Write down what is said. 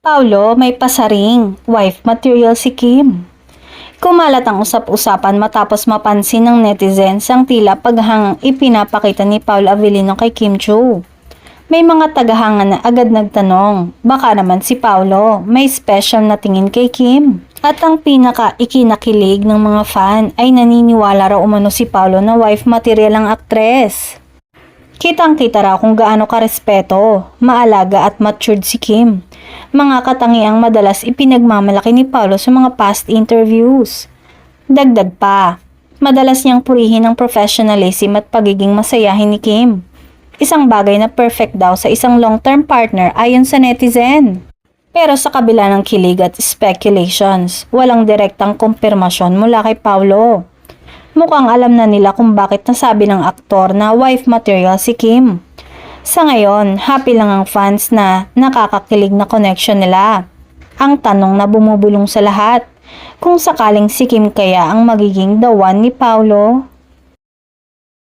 Paulo, may pasaring. Wife material si Kim. Kumalat ang usap-usapan matapos mapansin ng netizens ang tila paghangang ipinapakita ni Paul Avellino kay Kim Chiu. May mga tagahanga na agad nagtanong, baka naman si Paulo may special na tingin kay Kim. At ang pinaka-ikinakilig ng mga fan ay naniniwala raw umano si Paulo na wife material ang aktres. Kitang-kita raw kung gaano karespeto, maalaga at matured si Kim. Mga katangiang madalas ipinagmamalaki ni Paulo sa mga past interviews. Dagdag pa, madalas niyang purihin ang professionalism at pagiging masayahin ni Kim. Isang bagay na perfect daw sa isang long-term partner ayon sa netizen. Pero sa kabila ng kilig at speculations, walang direktang kumpirmasyon mula kay Paulo. Mukhang alam na nila kung bakit nasabi ng aktor na wife material si Kim. Sa ngayon, happy lang ang fans na nakakakilig na connection nila. Ang tanong na bumubulong sa lahat, kung sakaling si Kim kaya ang magiging the one ni Paulo?